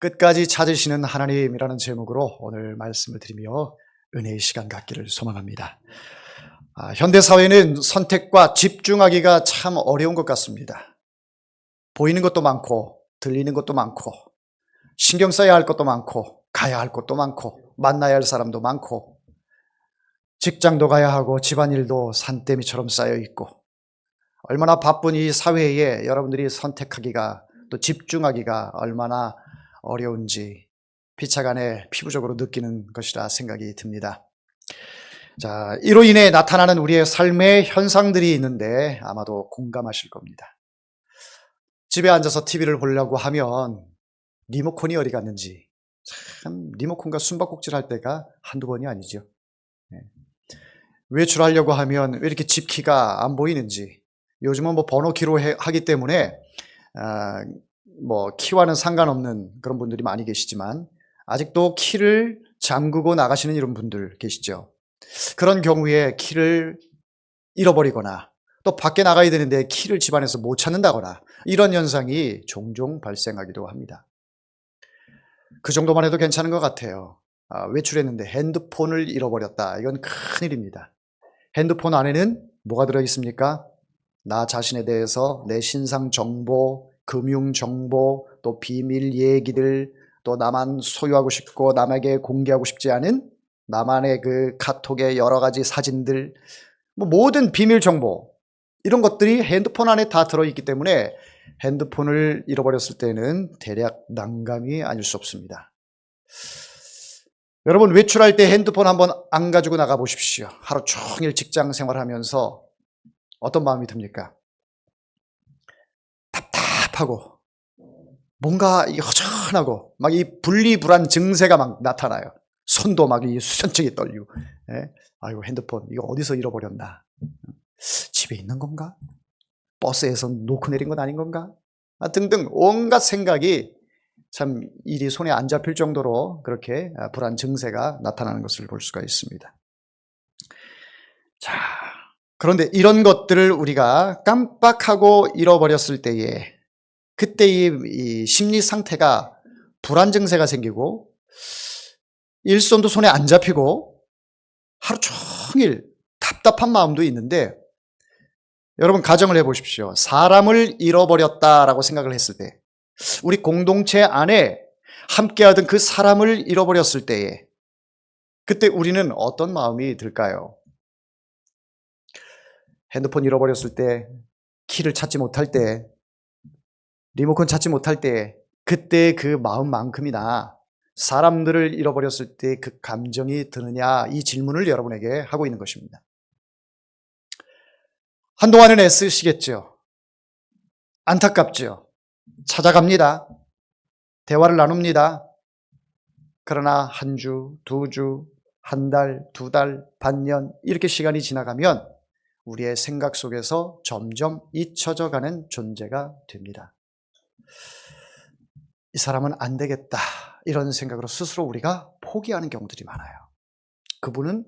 끝까지 찾으시는 하나님이라는 제목으로 오늘 말씀을 드리며 은혜의 시간 갖기를 소망합니다. 현대사회는 선택과 집중하기가 참 어려운 것 같습니다. 보이는 것도 많고 들리는 것도 많고 신경 써야 할 것도 많고 가야 할 곳도 많고 만나야 할 사람도 많고 직장도 가야 하고 집안일도 산더미처럼 쌓여 있고 얼마나 바쁜 이 사회에 여러분들이 선택하기가 또 집중하기가 얼마나 어려운지 피차간에 피부적으로 느끼는 것이라 생각이 듭니다. 자, 이로 인해 나타나는 우리의 삶의 현상들이 있는데 아마도 공감하실 겁니다. 집에 앉아서 TV를 보려고 하면 리모컨이 어디 갔는지 참 리모컨과 숨바꼭질 할 때가 한두 번이 아니죠. 외출하려고 하면 왜 이렇게 집 키가 안 보이는지, 요즘은 번호키로 하기 때문에 키와는 상관없는 그런 분들이 많이 계시지만 아직도 키를 잠그고 나가시는 이런 분들 계시죠. 그런 경우에 키를 잃어버리거나 또 밖에 나가야 되는데 키를 집안에서 못 찾는다거나 이런 현상이 종종 발생하기도 합니다. 그 정도만 해도 괜찮은 것 같아요. 외출했는데 핸드폰을 잃어버렸다. 이건 큰일입니다. 핸드폰 안에는 뭐가 들어있습니까? 나 자신에 대해서 내 신상 정보, 금융 정보, 또 비밀 얘기들, 또 나만 소유하고 싶고 남에게 공개하고 싶지 않은 나만의 그 카톡의 여러 가지 사진들, 모든 비밀 정보, 이런 것들이 핸드폰 안에 다 들어있기 때문에 핸드폰을 잃어버렸을 때는 대략 난감이 아닐 수 없습니다. 여러분, 외출할 때 핸드폰 한번 안 가지고 나가 보십시오. 하루 종일 직장 생활하면서 어떤 마음이 듭니까? 답답하고 뭔가 허전하고 막 이 분리불안 증세가 막 나타나요. 손도 막 이 수천척이 떨리고. 아이고, 핸드폰 이거 어디서 잃어버렸나? 집에 있는 건가? 버스에서 놓고 내린 건 아닌 건가? 등등 온갖 생각이 참 일이 손에 안 잡힐 정도로 그렇게 불안 증세가 나타나는 것을 볼 수가 있습니다. 자, 그런데 이런 것들을 우리가 깜빡하고 잃어버렸을 때에 그때의 이 심리 상태가 불안 증세가 생기고 일손도 손에 안 잡히고 하루 종일 답답한 마음도 있는데, 여러분 가정을 해보십시오. 사람을 잃어버렸다라고 생각을 했을 때, 우리 공동체 안에 함께하던 그 사람을 잃어버렸을 때에 그때 우리는 어떤 마음이 들까요? 핸드폰 잃어버렸을 때, 키를 찾지 못할 때, 리모컨 찾지 못할 때 그때 그 마음만큼이나 사람들을 잃어버렸을 때 그 감정이 드느냐, 이 질문을 여러분에게 하고 있는 것입니다. 한동안은 애쓰시겠죠. 안타깝죠. 찾아갑니다. 대화를 나눕니다. 그러나 한 주, 두 주, 한 달, 두 달, 반년 이렇게 시간이 지나가면 우리의 생각 속에서 점점 잊혀져 가는 존재가 됩니다. 이 사람은 안 되겠다, 이런 생각으로 스스로 우리가 포기하는 경우들이 많아요. 그분은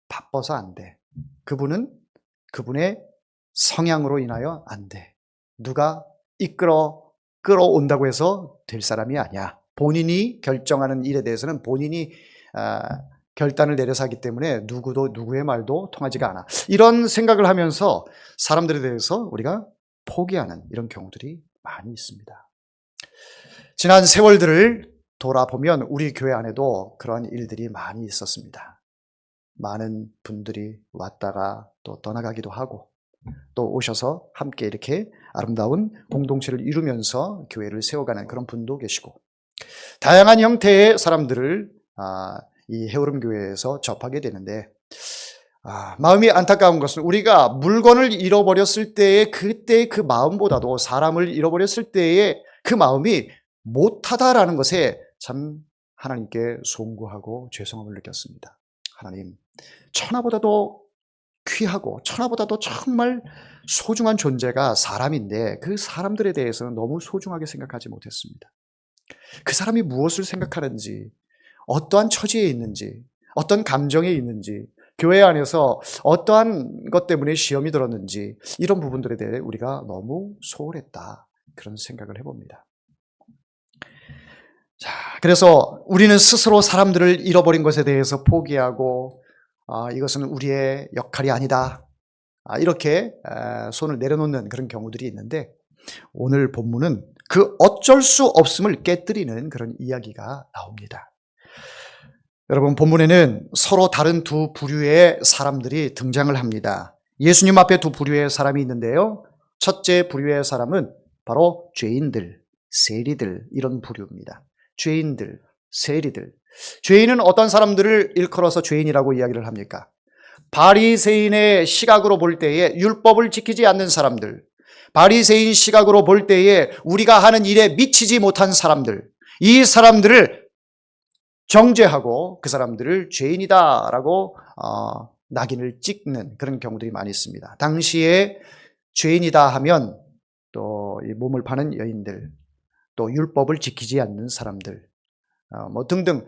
바빠서 안 돼. 그분은 그분의 성향으로 인하여 안 돼. 누가 끌어온다고 해서 될 사람이 아니야. 본인이 결정하는 일에 대해서는 본인이 결단을 내려서 하기 때문에 누구도 누구의 말도 통하지가 않아. 이런 생각을 하면서 사람들에 대해서 우리가 포기하는 이런 경우들이 많이 있습니다. 지난 세월들을 돌아보면 우리 교회 안에도 그런 일들이 많이 있었습니다. 많은 분들이 왔다가 또 떠나가기도 하고 또 오셔서 함께 이렇게 아름다운 공동체를 이루면서 교회를 세워가는 그런 분도 계시고, 다양한 형태의 사람들을 이 해오름 교회에서 접하게 되는데, 마음이 안타까운 것은 우리가 물건을 잃어버렸을 때의 그때의 그 마음보다도 사람을 잃어버렸을 때의 그 마음이 못하다라는 것에 참 하나님께 송구하고 죄송함을 느꼈습니다. 하나님, 천하보다도 귀하고 천하보다도 정말 소중한 존재가 사람인데 그 사람들에 대해서는 너무 소중하게 생각하지 못했습니다. 그 사람이 무엇을 생각하는지, 어떠한 처지에 있는지, 어떤 감정에 있는지, 교회 안에서 어떠한 것 때문에 시험이 들었는지, 이런 부분들에 대해 우리가 너무 소홀했다, 그런 생각을 해봅니다. 자, 그래서 우리는 스스로 사람들을 잃어버린 것에 대해서 포기하고 이것은 우리의 역할이 아니다. 이렇게 손을 내려놓는 그런 경우들이 있는데 오늘 본문은 그 어쩔 수 없음을 깨뜨리는 그런 이야기가 나옵니다. 여러분, 본문에는 서로 다른 두 부류의 사람들이 등장을 합니다. 예수님 앞에 두 부류의 사람이 있는데요. 첫째 부류의 사람은 바로 죄인들, 세리들, 이런 부류입니다. 죄인들, 세리들. 죄인은 어떤 사람들을 일컬어서 죄인이라고 이야기를 합니까? 바리새인의 시각으로 볼 때에 율법을 지키지 않는 사람들, 바리새인 시각으로 볼 때에 우리가 하는 일에 미치지 못한 사람들, 이 사람들을 정죄하고 그 사람들을 죄인이다라고 낙인을 찍는 그런 경우들이 많이 있습니다. 당시에 죄인이다 하면 또 이 몸을 파는 여인들, 또 율법을 지키지 않는 사람들, 뭐 등등,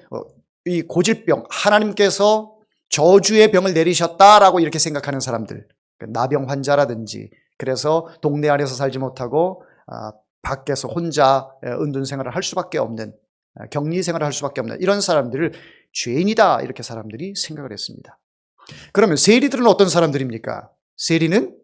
이 고질병, 하나님께서 저주의 병을 내리셨다라고 이렇게 생각하는 사람들, 나병 환자라든지, 그래서 동네 안에서 살지 못하고 밖에서 혼자 은둔 생활을 할 수밖에 없는, 격리 생활을 할 수밖에 없는 이런 사람들을 죄인이다 이렇게 사람들이 생각을 했습니다. 그러면 세리들은 어떤 사람들입니까? 세리는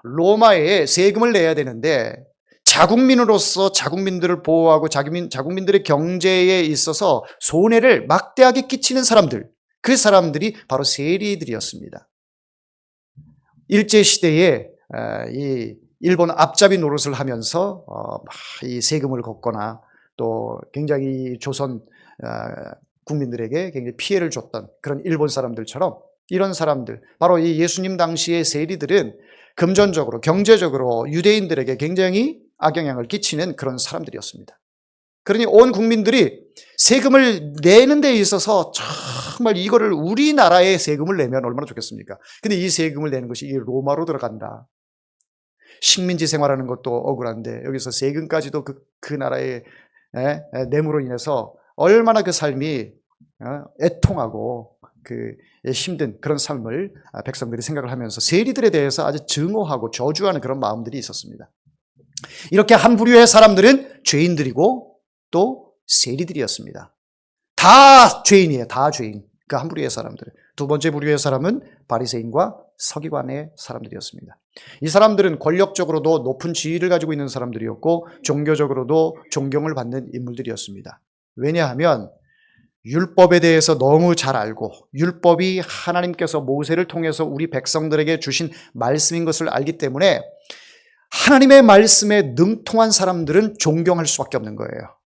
로마에 세금을 내야 되는데 자국민으로서 자국민들을 보호하고 자국민들의 경제에 있어서 손해를 막대하게 끼치는 사람들, 그 사람들이 바로 세리들이었습니다. 일제시대에 이 일본 앞잡이 노릇을 하면서 이 세금을 걷거나 또 굉장히 조선 국민들에게 굉장히 피해를 줬던 그런 일본 사람들처럼 이런 사람들, 바로 이 예수님 당시의 세리들은 금전적으로, 경제적으로 유대인들에게 굉장히 악영향을 끼치는 그런 사람들이었습니다. 그러니 온 국민들이 세금을 내는 데 있어서 정말 이거를 우리나라에 세금을 내면 얼마나 좋겠습니까? 근데 이 세금을 내는 것이 로마로 들어간다. 식민지 생활하는 것도 억울한데 여기서 세금까지도 그 나라의 뇌물로 인해서 얼마나 그 삶이 애통하고 그 힘든 그런 삶을 백성들이 생각을 하면서 세리들에 대해서 아주 증오하고 저주하는 그런 마음들이 있었습니다. 이렇게 한 부류의 사람들은 죄인들이고 또 세리들이었습니다. 다 죄인이에요. 다 죄인. 그 한 부류의 사람들. 두 번째 부류의 사람은 바리새인과 서기관의 사람들이었습니다. 이 사람들은 권력적으로도 높은 지위를 가지고 있는 사람들이었고 종교적으로도 존경을 받는 인물들이었습니다. 왜냐하면 율법에 대해서 너무 잘 알고 율법이 하나님께서 모세를 통해서 우리 백성들에게 주신 말씀인 것을 알기 때문에 하나님의 말씀에 능통한 사람들은 존경할 수밖에 없는 거예요.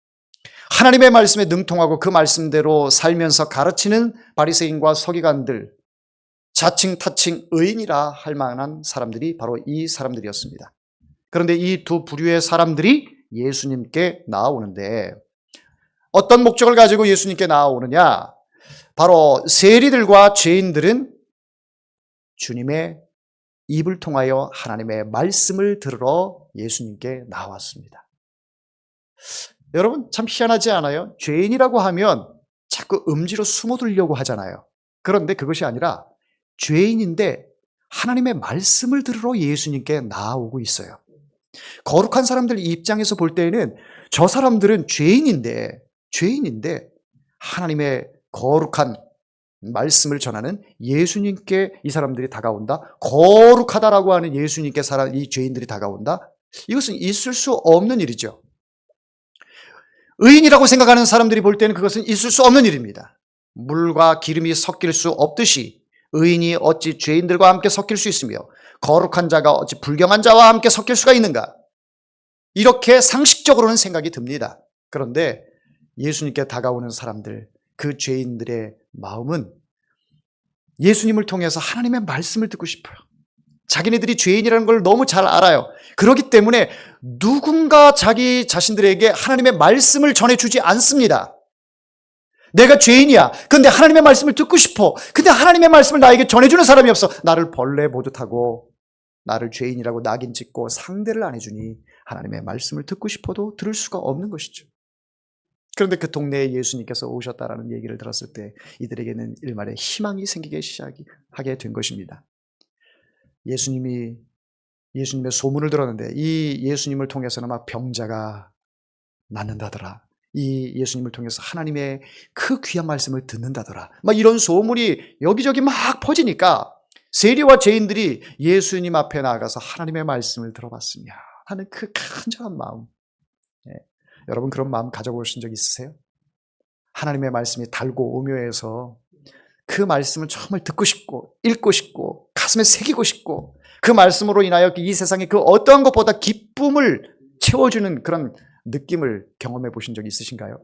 하나님의 말씀에 능통하고 그 말씀대로 살면서 가르치는 바리새인과 서기관들, 자칭 타칭 의인이라 할 만한 사람들이 바로 이 사람들이었습니다. 그런데 이 두 부류의 사람들이 예수님께 나아오는데 어떤 목적을 가지고 예수님께 나아오느냐? 바로 세리들과 죄인들은 주님의 입을 통하여 하나님의 말씀을 들으러 예수님께 나왔습니다. 여러분, 참 희한하지 않아요? 죄인이라고 하면 자꾸 음지로 숨어들려고 하잖아요. 그런데 그것이 아니라 죄인인데 하나님의 말씀을 들으러 예수님께 나아오고 있어요. 거룩한 사람들 입장에서 볼 때에는 저 사람들은 죄인인데 하나님의 거룩한 말씀을 전하는 예수님께 이 사람들이 다가온다. 거룩하다라고 하는 예수님께 이 죄인들이 다가온다. 이것은 있을 수 없는 일이죠. 의인이라고 생각하는 사람들이 볼 때는 그것은 있을 수 없는 일입니다. 물과 기름이 섞일 수 없듯이 의인이 어찌 죄인들과 함께 섞일 수 있으며 거룩한 자가 어찌 불경한 자와 함께 섞일 수가 있는가? 이렇게 상식적으로는 생각이 듭니다. 그런데 예수님께 다가오는 사람들, 그 죄인들의 마음은 예수님을 통해서 하나님의 말씀을 듣고 싶어요. 자기네들이 죄인이라는 걸 너무 잘 알아요. 그렇기 때문에 누군가 자기 자신들에게 하나님의 말씀을 전해주지 않습니다. 내가 죄인이야. 그런데 하나님의 말씀을 듣고 싶어. 근데 하나님의 말씀을 나에게 전해주는 사람이 없어. 나를 벌레 보듯하고 나를 죄인이라고 낙인 찍고 상대를 안 해주니 하나님의 말씀을 듣고 싶어도 들을 수가 없는 것이죠. 그런데 그 동네에 예수님께서 오셨다라는 얘기를 들었을 때 이들에게는 일말의 희망이 생기게 시작하게 된 것입니다. 예수님의 소문을 들었는데 이 예수님을 통해서는 막 병자가 낫는다더라. 이 예수님을 통해서 하나님의 그 귀한 말씀을 듣는다더라. 막 이런 소문이 여기저기 막 퍼지니까 세리와 죄인들이 예수님 앞에 나가서 하나님의 말씀을 들어봤으며 하는 그 간절한 마음. 여러분 그런 마음 가져보신 적 있으세요? 하나님의 말씀이 달고 오묘해서 그 말씀을 정말 듣고 싶고 읽고 싶고 가슴에 새기고 싶고 그 말씀으로 인하여 이 세상의 그 어떠한 것보다 기쁨을 채워주는 그런 느낌을 경험해 보신 적 있으신가요?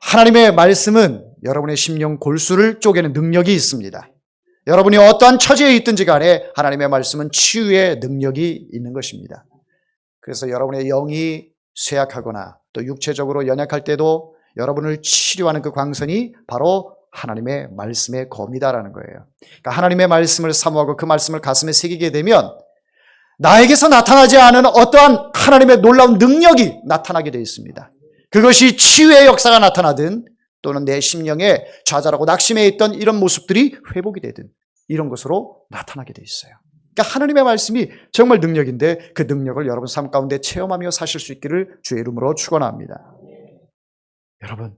하나님의 말씀은 여러분의 심령 골수를 쪼개는 능력이 있습니다. 여러분이 어떠한 처지에 있든지 간에 하나님의 말씀은 치유의 능력이 있는 것입니다. 그래서 여러분의 영이 쇠약하거나 또 육체적으로 연약할 때도 여러분을 치료하는 그 광선이 바로 하나님의 말씀의 검이다라는 거예요. 그러니까 하나님의 말씀을 사모하고 그 말씀을 가슴에 새기게 되면 나에게서 나타나지 않은 어떠한 하나님의 놀라운 능력이 나타나게 되어 있습니다. 그것이 치유의 역사가 나타나든 또는 내 심령에 좌절하고 낙심해 있던 이런 모습들이 회복이 되든 이런 것으로 나타나게 되어 있어요. 그러니까 하나님의 말씀이 정말 능력인데 그 능력을 여러분 삶 가운데 체험하며 사실 수 있기를 주의 이름으로 축원합니다. 여러분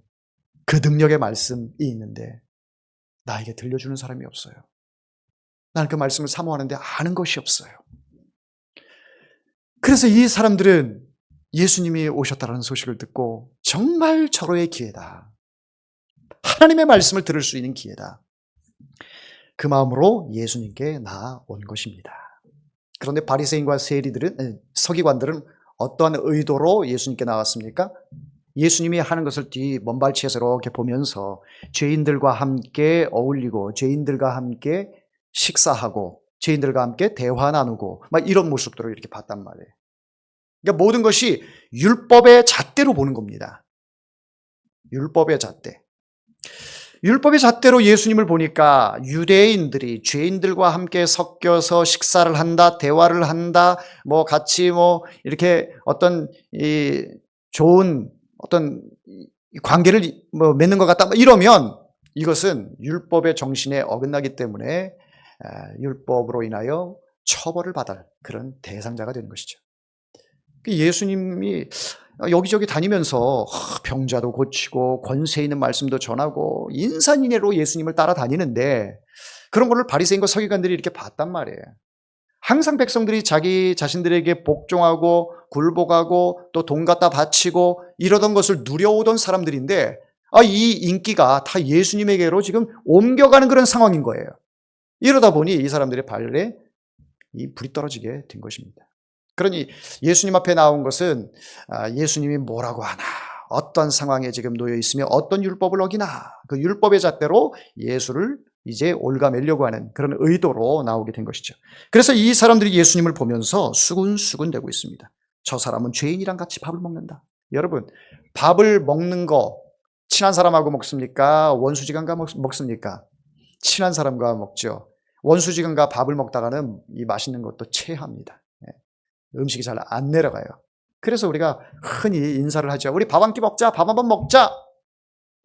그 능력의 말씀이 있는데 나에게 들려주는 사람이 없어요. 나는 그 말씀을 사모하는데 아는 것이 없어요. 그래서 이 사람들은 예수님이 오셨다는 소식을 듣고 정말 절호의 기회다. 하나님의 말씀을 들을 수 있는 기회다. 그 마음으로 예수님께 나아온 것입니다. 그런데 바리새인과 서기관들은 어떠한 의도로 예수님께 나왔습니까? 예수님이 하는 것을 뒤 먼발치에서 이렇게 보면서 죄인들과 함께 어울리고 죄인들과 함께 식사하고 죄인들과 함께 대화 나누고 막 이런 모습들을 이렇게 봤단 말이에요. 그러니까 모든 것이 율법의 잣대로 보는 겁니다. 율법의 잣대. 율법의 잣대로 예수님을 보니까 유대인들이 죄인들과 함께 섞여서 식사를 한다, 대화를 한다, 뭐 같이 뭐 이렇게 어떤 이 좋은 어떤 관계를 뭐 맺는 것 같다, 이러면 이것은 율법의 정신에 어긋나기 때문에 율법으로 인하여 처벌을 받을 그런 대상자가 되는 것이죠. 예수님이 여기저기 다니면서 병자도 고치고 권세 있는 말씀도 전하고 인산인해로 예수님을 따라다니는데 그런 거를 바리새인과 서기관들이 이렇게 봤단 말이에요. 항상 백성들이 자기 자신들에게 복종하고 굴복하고 또 돈 갖다 바치고 이러던 것을 누려오던 사람들인데 이 인기가 다 예수님에게로 지금 옮겨가는 그런 상황인 거예요. 이러다 보니 이 사람들의 발에 이 불이 떨어지게 된 것입니다. 그러니 예수님 앞에 나온 것은 예수님이 뭐라고 하나, 어떤 상황에 지금 놓여 있으며 어떤 율법을 어기나 그 율법의 잣대로 예수를 이제 올가매려고 하는 그런 의도로 나오게 된 것이죠. 그래서 이 사람들이 예수님을 보면서 수군수군대고 있습니다. 저 사람은 죄인이랑 같이 밥을 먹는다. 여러분, 밥을 먹는 거 친한 사람하고 먹습니까? 원수지간과 먹습니까? 친한 사람과 먹죠. 원수지간과 밥을 먹다가는 이 맛있는 것도 체합니다. 음식이 잘 안 내려가요. 그래서 우리가 흔히 인사를 하죠. 우리 밥 한 끼 먹자, 밥 한번 먹자.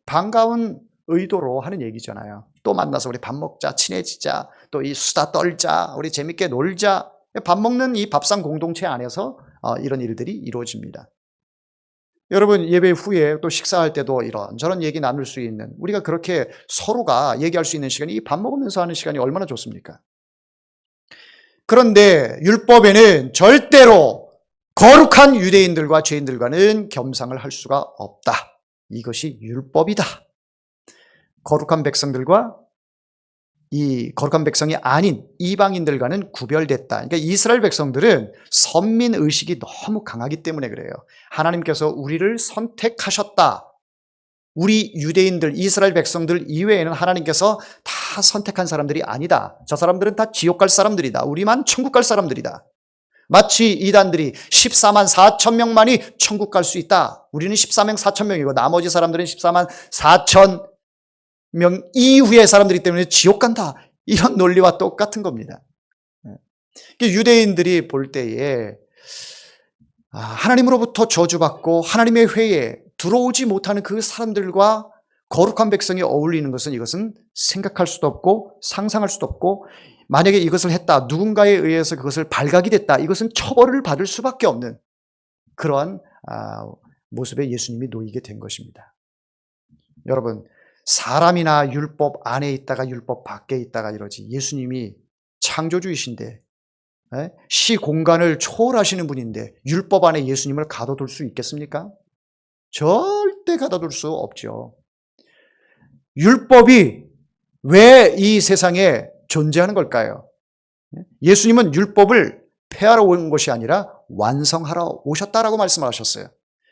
반가운 의도로 하는 얘기잖아요. 또 만나서 우리 밥 먹자, 친해지자, 또 이 수다 떨자, 우리 재밌게 놀자. 밥 먹는 이 밥상 공동체 안에서 이런 일들이 이루어집니다. 여러분, 예배 후에 또 식사할 때도 이런저런 얘기 나눌 수 있는, 우리가 그렇게 서로가 얘기할 수 있는 시간이, 이 밥 먹으면서 하는 시간이 얼마나 좋습니까? 그런데 율법에는 절대로 거룩한 유대인들과 죄인들과는 겸상을 할 수가 없다. 이것이 율법이다. 거룩한 백성들과 이 거룩한 백성이 아닌 이방인들과는 구별됐다. 그러니까 이스라엘 백성들은 선민 의식이 너무 강하기 때문에 그래요. 하나님께서 우리를 선택하셨다. 우리 유대인들, 이스라엘 백성들 이외에는 하나님께서 다 선택한 사람들이 아니다. 저 사람들은 다 지옥 갈 사람들이다. 우리만 천국 갈 사람들이다. 마치 이단들이 14만 4천 명만이 천국 갈 수 있다. 우리는 14만 4천 명이고 나머지 사람들은 14만 4천 명 이후의 사람들이기 때문에 지옥 간다. 이런 논리와 똑같은 겁니다. 유대인들이 볼 때에 하나님으로부터 저주받고 하나님의 회에 들어오지 못하는 그 사람들과 거룩한 백성이 어울리는 것은, 이것은 생각할 수도 없고 상상할 수도 없고, 만약에 이것을 했다, 누군가에 의해서 그것을 발각이 됐다, 이것은 처벌을 받을 수밖에 없는 그러한 모습에 예수님이 놓이게 된 것입니다. 여러분, 사람이나 율법 안에 있다가 율법 밖에 있다가 이러지, 예수님이 창조주이신데, 시 공간을 초월하시는 분인데 율법 안에 예수님을 가둬둘 수 있겠습니까? 절대 가둬둘 수 없죠. 율법이 왜 이 세상에 존재하는 걸까요? 예수님은 율법을 폐하러 온 것이 아니라 완성하러 오셨다라고 말씀하셨어요.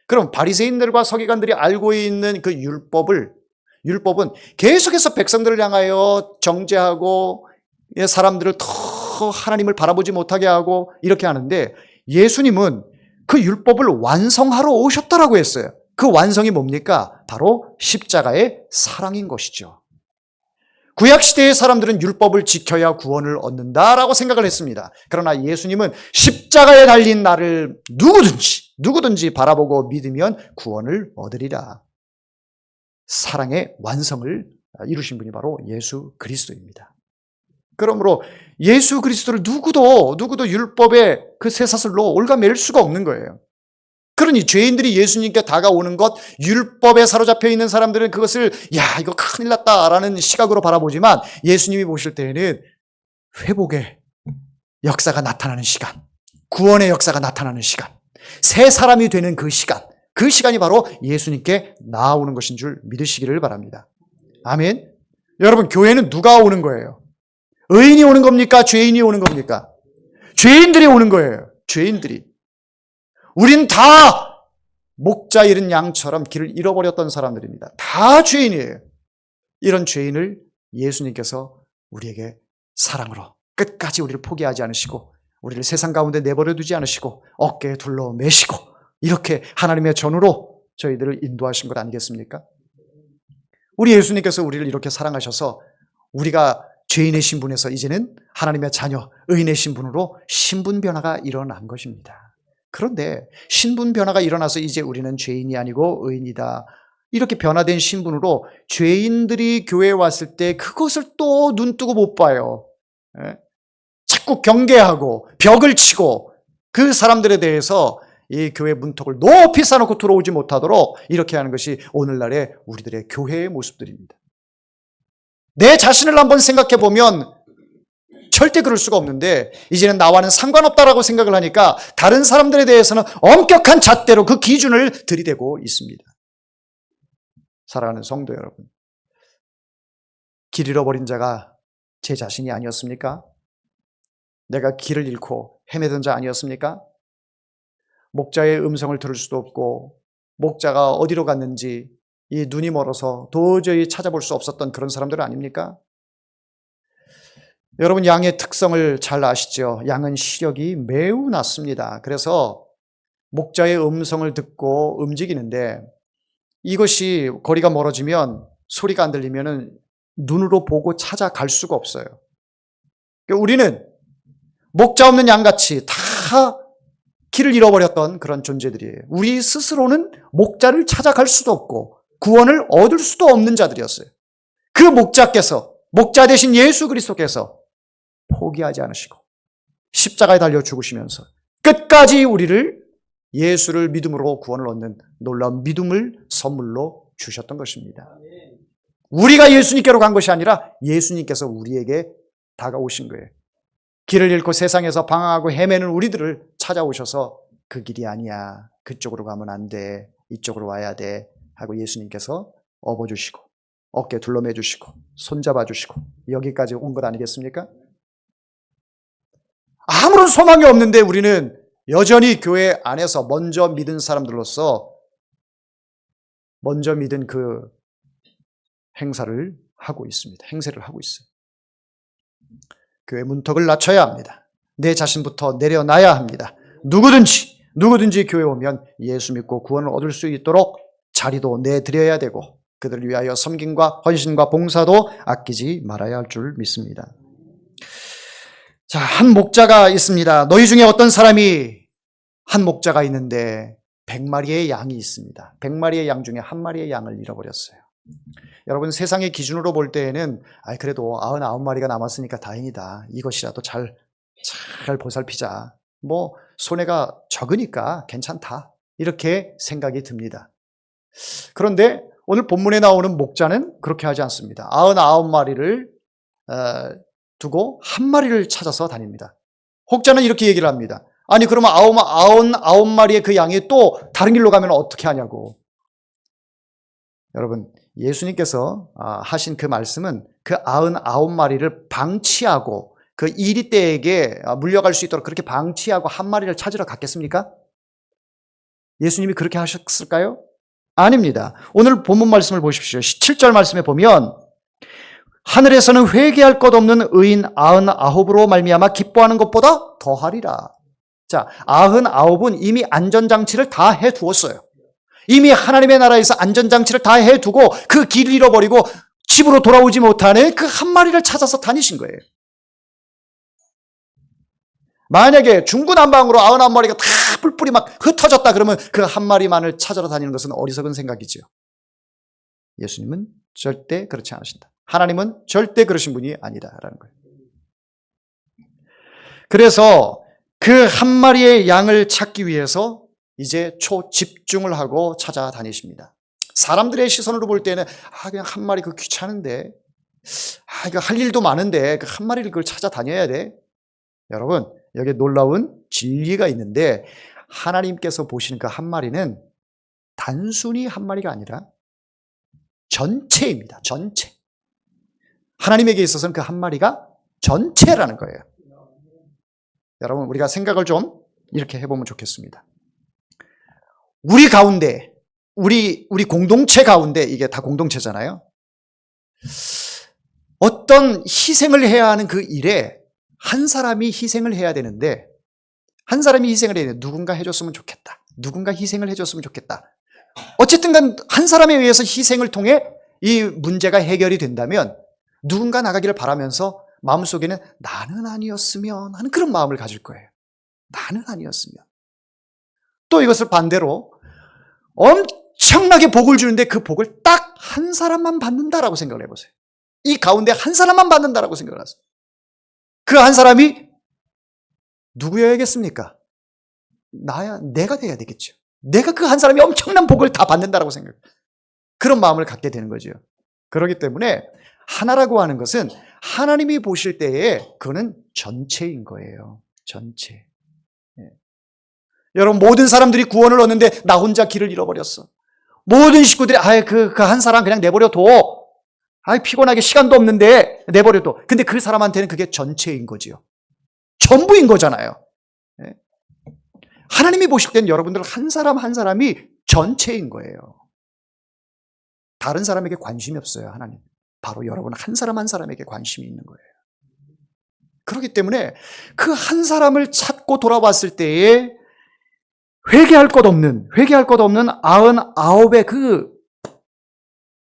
그럼 바리새인들과 서기관들이 알고 있는 그 율법은 계속해서 백성들을 향하여 정죄하고 사람들을 더 하나님을 바라보지 못하게 하고 이렇게 하는데, 예수님은 그 율법을 완성하러 오셨다라고 했어요. 그 완성이 뭡니까? 바로 십자가의 사랑인 것이죠. 구약시대의 사람들은 율법을 지켜야 구원을 얻는다라고 생각을 했습니다. 그러나 예수님은 십자가에 달린 나를 누구든지 바라보고 믿으면 구원을 얻으리라. 사랑의 완성을 이루신 분이 바로 예수 그리스도입니다. 그러므로 예수 그리스도를 누구도 율법의 그 쇠사슬로 올가맬 수가 없는 거예요. 그러니 죄인들이 예수님께 다가오는 것, 율법에 사로잡혀 있는 사람들은 그것을 이거 큰일 났다라는 시각으로 바라보지만, 예수님이 보실 때에는 회복의 역사가 나타나는 시간, 구원의 역사가 나타나는 시간, 새 사람이 되는 그 시간이 바로 예수님께 나아오는 것인 줄 믿으시기를 바랍니다. 아멘. 여러분, 교회는 누가 오는 거예요? 의인이 오는 겁니까? 죄인이 오는 겁니까? 죄인들이 오는 거예요. 죄인들이. 우린 다 목자 잃은 양처럼 길을 잃어버렸던 사람들입니다. 다 죄인이에요. 이런 죄인을 예수님께서 우리에게 사랑으로 끝까지 우리를 포기하지 않으시고, 우리를 세상 가운데 내버려 두지 않으시고, 어깨에 둘러 매시고, 이렇게 하나님의 전으로 저희들을 인도하신 것 아니겠습니까? 우리 예수님께서 우리를 이렇게 사랑하셔서 우리가 죄인의 신분에서 이제는 하나님의 자녀, 의인의 신분으로 신분 변화가 일어난 것입니다. 그런데 신분 변화가 일어나서 이제 우리는 죄인이 아니고 의인이다, 이렇게 변화된 신분으로 죄인들이 교회에 왔을 때 그것을 또 눈뜨고 못 봐요. 자꾸 경계하고 벽을 치고 그 사람들에 대해서 이 교회 문턱을 높이 쌓아놓고 들어오지 못하도록 이렇게 하는 것이 오늘날의 우리들의 교회의 모습들입니다. 내 자신을 한번 생각해 보면 절대 그럴 수가 없는데, 이제는 나와는 상관없다라고 생각을 하니까 다른 사람들에 대해서는 엄격한 잣대로 그 기준을 들이대고 있습니다. 사랑하는 성도 여러분, 길 잃어버린 자가 제 자신이 아니었습니까? 내가 길을 잃고 헤매던 자 아니었습니까? 목자의 음성을 들을 수도 없고, 목자가 어디로 갔는지 이 눈이 멀어서 도저히 찾아볼 수 없었던 그런 사람들 아닙니까? 여러분, 양의 특성을 잘 아시죠? 양은 시력이 매우 낮습니다. 그래서 목자의 음성을 듣고 움직이는데, 이것이 거리가 멀어지면, 소리가 안 들리면 눈으로 보고 찾아갈 수가 없어요. 우리는 목자 없는 양같이 다 길을 잃어버렸던 그런 존재들이에요. 우리 스스로는 목자를 찾아갈 수도 없고 구원을 얻을 수도 없는 자들이었어요. 그 목자 대신 예수 그리스도께서 포기하지 않으시고 십자가에 달려 죽으시면서 끝까지 우리를 예수를 믿음으로 구원을 얻는 놀라운 믿음을 선물로 주셨던 것입니다. 우리가 예수님께로 간 것이 아니라 예수님께서 우리에게 다가오신 거예요. 길을 잃고 세상에서 방황하고 헤매는 우리들을 찾아오셔서 그 길이 아니야, 그쪽으로 가면 안 돼, 이쪽으로 와야 돼 하고 예수님께서 업어주시고 어깨 둘러매주시고 손잡아주시고 여기까지 온 것 아니겠습니까? 아무런 소망이 없는데 우리는 여전히 교회 안에서 먼저 믿은 사람들로서 먼저 믿은 그 행세를 하고 있어요. 교회 문턱을 낮춰야 합니다. 내 자신부터 내려놔야 합니다. 누구든지 교회 오면 예수 믿고 구원을 얻을 수 있도록 자리도 내드려야 되고 그들을 위하여 섬김과 헌신과 봉사도 아끼지 말아야 할 줄 믿습니다. 자, 한 목자가 있습니다. 너희 중에 어떤 사람이 한 목자가 있는데 100마리의 양이 있습니다. 100마리의 양 중에 한 마리의 양을 잃어버렸어요. 여러분, 세상의 기준으로 볼 때에는 그래도 99마리가 남았으니까 다행이다. 이것이라도 잘 보살피자. 손해가 적으니까 괜찮다. 이렇게 생각이 듭니다. 그런데 오늘 본문에 나오는 목자는 그렇게 하지 않습니다. 99마리를 두고 한 마리를 찾아서 다닙니다. 혹자는 이렇게 얘기를 합니다. 아니 그러면 99마리의 그 양이 또 다른 길로 가면 어떻게 하냐고. 여러분, 예수님께서 하신 그 말씀은 그 99마리를 방치하고 그 이리떼에게 물려갈 수 있도록 그렇게 방치하고 한 마리를 찾으러 갔겠습니까? 예수님이 그렇게 하셨을까요? 아닙니다. 오늘 본문 말씀을 보십시오. 7절 말씀에 보면 하늘에서는 회개할 것 없는 의인 99으로 말미암아 기뻐하는 것보다 더하리라. 자, 99은 이미 안전장치를 다 해두었어요. 이미 하나님의 나라에서 안전장치를 다 해두고 그 길을 잃어버리고 집으로 돌아오지 못하는 그 한 마리를 찾아서 다니신 거예요. 만약에 중구난방으로 99마리가 다 뿔뿔이 막 흩어졌다 그러면 그 한 마리만을 찾으러 다니는 것은 어리석은 생각이지요. 예수님은 절대 그렇지 않으신다. 하나님은 절대 그러신 분이 아니다라는 거예요. 그래서 그 한 마리의 양을 찾기 위해서 이제 초집중을 하고 찾아다니십니다. 사람들의 시선으로 볼 때는 그냥 한 마리 그 귀찮은데 이거 할 일도 많은데 그 한 마리를 그걸 찾아다녀야 돼. 여러분, 여기에 놀라운 진리가 있는데 하나님께서 보시는 그 한 마리는 단순히 한 마리가 아니라 전체입니다. 전체. 하나님에게 있어서는 그 한 마리가 전체라는 거예요. 여러분, 우리가 생각을 좀 이렇게 해보면 좋겠습니다. 우리 가운데, 우리 공동체 가운데, 이게 다 공동체잖아요. 어떤 희생을 해야 하는 그 일에 한 사람이 희생을 해야 되는데, 한 사람이 희생을 해야 돼. 누군가 해줬으면 좋겠다. 누군가 희생을 해줬으면 좋겠다. 어쨌든 간 한 사람에 의해서 희생을 통해 이 문제가 해결이 된다면 누군가 나가기를 바라면서 마음속에는 나는 아니었으면 하는 그런 마음을 가질 거예요. 나는 아니었으면. 또 이것을 반대로 엄청나게 복을 주는데 그 복을 딱 한 사람만 받는다라고 생각을 해보세요. 이 가운데 한 사람만 받는다라고 생각을 하세요. 그 한 사람이 누구여야겠습니까? 내가 돼야 되겠죠. 내가 그 한 사람이 엄청난 복을 다 받는다라고 생각해요. 그런 마음을 갖게 되는 거죠. 그렇기 때문에 하나라고 하는 것은 하나님이 보실 때에 그거는 전체인 거예요. 전체. 여러분, 모든 사람들이 구원을 얻는데 나 혼자 길을 잃어버렸어. 모든 식구들이 그 한 사람 그냥 내버려둬. 피곤하게 시간도 없는데 내버려둬. 근데 그 사람한테는 그게 전체인 거지요. 전부인 거잖아요. 하나님이 보실 때는 여러분들 한 사람 한 사람이 전체인 거예요. 다른 사람에게 관심이 없어요, 하나님. 바로 여러분 한 사람 한 사람에게 관심이 있는 거예요. 그렇기 때문에 그 한 사람을 찾고 돌아왔을 때에 회개할 것 없는 99의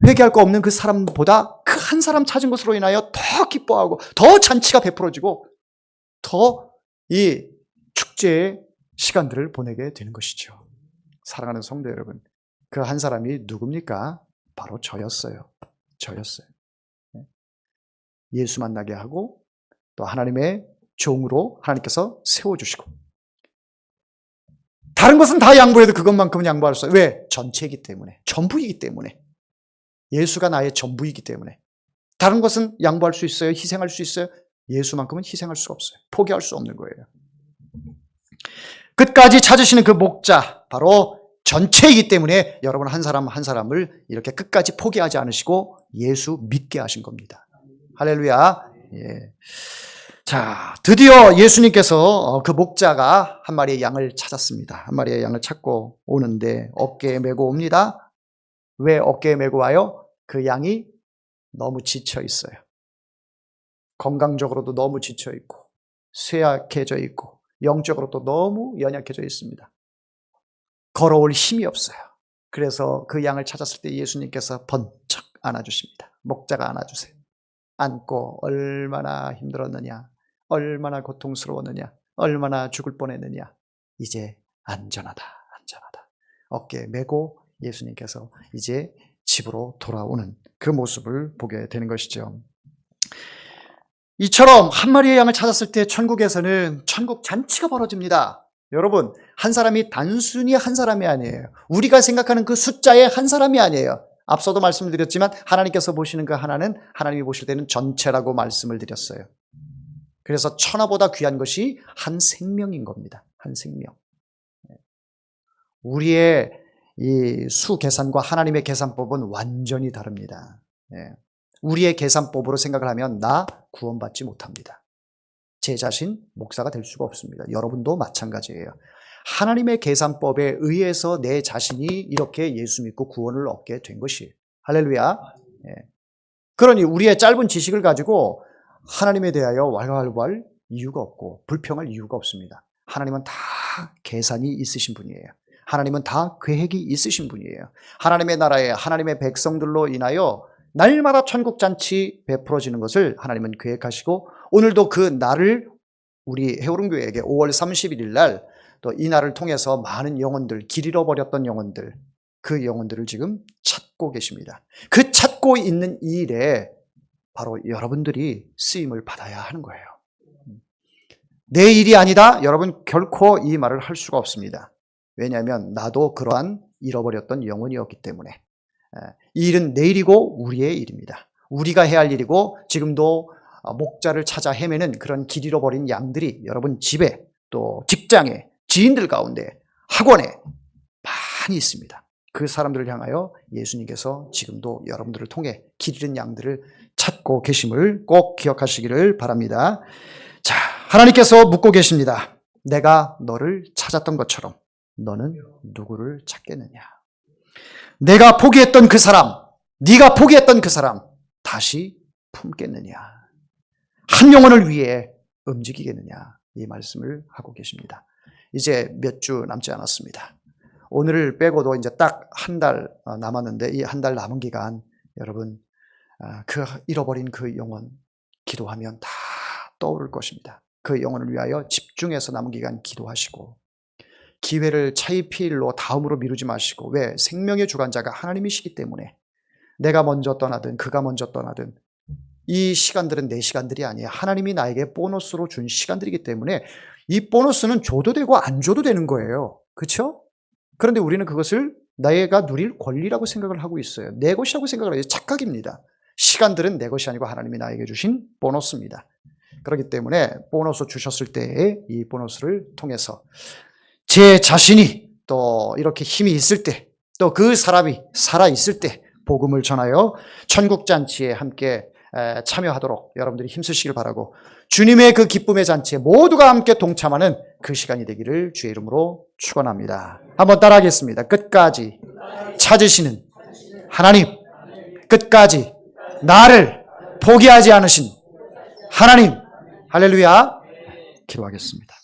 회개할 것 없는 그 사람보다 그 한 사람 찾은 것으로 인하여 더 기뻐하고 더 잔치가 베풀어지고 더 이 축제의 시간들을 보내게 되는 것이죠. 사랑하는 성도 여러분, 그 한 사람이 누굽니까? 바로 저였어요. 예수 만나게 하고 또 하나님의 종으로 하나님께서 세워주시고 다른 것은 다 양보해도 그것만큼은 양보할 수 없어요. 왜? 전체이기 때문에, 전부이기 때문에. 예수가 나의 전부이기 때문에. 다른 것은 양보할 수 있어요? 희생할 수 있어요? 예수만큼은 희생할 수가 없어요. 포기할 수 없는 거예요. 끝까지 찾으시는 그 목자, 바로 전체이기 때문에 여러분 한 사람 한 사람을 이렇게 끝까지 포기하지 않으시고 예수 믿게 하신 겁니다. 할렐루야. 예. 자, 드디어 예수님께서 그 목자가 한 마리의 양을 찾았습니다. 한 마리의 양을 찾고 오는데 어깨에 메고 옵니다. 왜 어깨에 메고 와요? 그 양이 너무 지쳐 있어요. 건강적으로도 너무 지쳐 있고 쇠약해져 있고 영적으로도 너무 연약해져 있습니다. 걸어올 힘이 없어요. 그래서 그 양을 찾았을 때 예수님께서 번쩍 안아주십니다. 목자가 안아주세요. 안고 얼마나 힘들었느냐, 얼마나 고통스러웠느냐, 얼마나 죽을 뻔했느냐. 이제 안전하다. 어깨에 메고 예수님께서 이제 집으로 돌아오는 그 모습을 보게 되는 것이죠. 이처럼 한 마리의 양을 찾았을 때 천국에서는 천국 잔치가 벌어집니다. 여러분, 한 사람이 단순히 한 사람이 아니에요. 우리가 생각하는 그 숫자의 한 사람이 아니에요. 앞서도 말씀드렸지만 하나님께서 보시는 그 하나는 하나님이 보실 때는 전체라고 말씀을 드렸어요. 그래서 천하보다 귀한 것이 한 생명인 겁니다. 한 생명. 우리의 이 수 계산과 하나님의 계산법은 완전히 다릅니다. 우리의 계산법으로 생각을 하면 나 구원받지 못합니다. 제 자신 목사가 될 수가 없습니다. 여러분도 마찬가지예요. 하나님의 계산법에 의해서 내 자신이 이렇게 예수 믿고 구원을 얻게 된 것이. 할렐루야. 그러니 우리의 짧은 지식을 가지고 하나님에 대하여 왈왈왈 이유가 없고 불평할 이유가 없습니다. 하나님은 다 계산이 있으신 분이에요. 하나님은 다 계획이 있으신 분이에요. 하나님의 나라에 하나님의 백성들로 인하여 날마다 천국잔치 베풀어지는 것을 하나님은 계획하시고 오늘도 그 날을 우리 해오른교회에게 5월 31일 날 또 이 날을 통해서 많은 영혼들, 길 잃어버렸던 영혼들, 그 영혼들을 지금 찾고 계십니다. 그 찾고 있는 이 일에 바로 여러분들이 쓰임을 받아야 하는 거예요. 내 일이 아니다. 여러분 결코 이 말을 할 수가 없습니다. 왜냐하면 나도 그러한 잃어버렸던 영혼이었기 때문에 이 일은 내 일이고 우리의 일입니다. 우리가 해야 할 일이고 지금도 목자를 찾아 헤매는 그런 길 잃어버린 양들이 여러분 집에 또 직장에 지인들 가운데 학원에 많이 있습니다. 그 사람들을 향하여 예수님께서 지금도 여러분들을 통해 길 잃은 양들을 찾고 계심을 꼭 기억하시기를 바랍니다. 자, 하나님께서 묻고 계십니다. 내가 너를 찾았던 것처럼 너는 누구를 찾겠느냐? 내가 포기했던 그 사람, 네가 포기했던 그 사람 다시 품겠느냐? 한 영혼을 위해 움직이겠느냐? 이 말씀을 하고 계십니다. 이제 몇 주 남지 않았습니다. 오늘을 빼고도 이제 딱 한 달 남았는데 이 한 달 남은 기간 여러분 그 잃어버린 그 영혼 기도하면 다 떠오를 것입니다. 그 영혼을 위하여 집중해서 남은 기간 기도하시고 기회를 차이필로 다음으로 미루지 마시고 왜? 생명의 주관자가 하나님이시기 때문에 내가 먼저 떠나든 그가 먼저 떠나든 이 시간들은 내 시간들이 아니에요. 하나님이 나에게 보너스로 준 시간들이기 때문에 이 보너스는 줘도 되고 안 줘도 되는 거예요. 그렇죠? 그런데 우리는 그것을 내가 누릴 권리라고 생각을 하고 있어요. 내 것이라고 생각을 해요. 착각입니다. 시간들은 내 것이 아니고 하나님이 나에게 주신 보너스입니다. 그렇기 때문에 보너스 주셨을 때에 이 보너스를 통해서 제 자신이 또 이렇게 힘이 있을 때 또 그 사람이 살아있을 때 복음을 전하여 천국잔치에 함께 참여하도록 여러분들이 힘쓰시길 바라고 주님의 그 기쁨의 잔치에 모두가 함께 동참하는 그 시간이 되기를 주의 이름으로 축원합니다. 한번 따라하겠습니다. 끝까지 찾으시는 하나님, 끝까지 나를 포기하지 않으신 하나님, 할렐루야. 기도하겠습니다.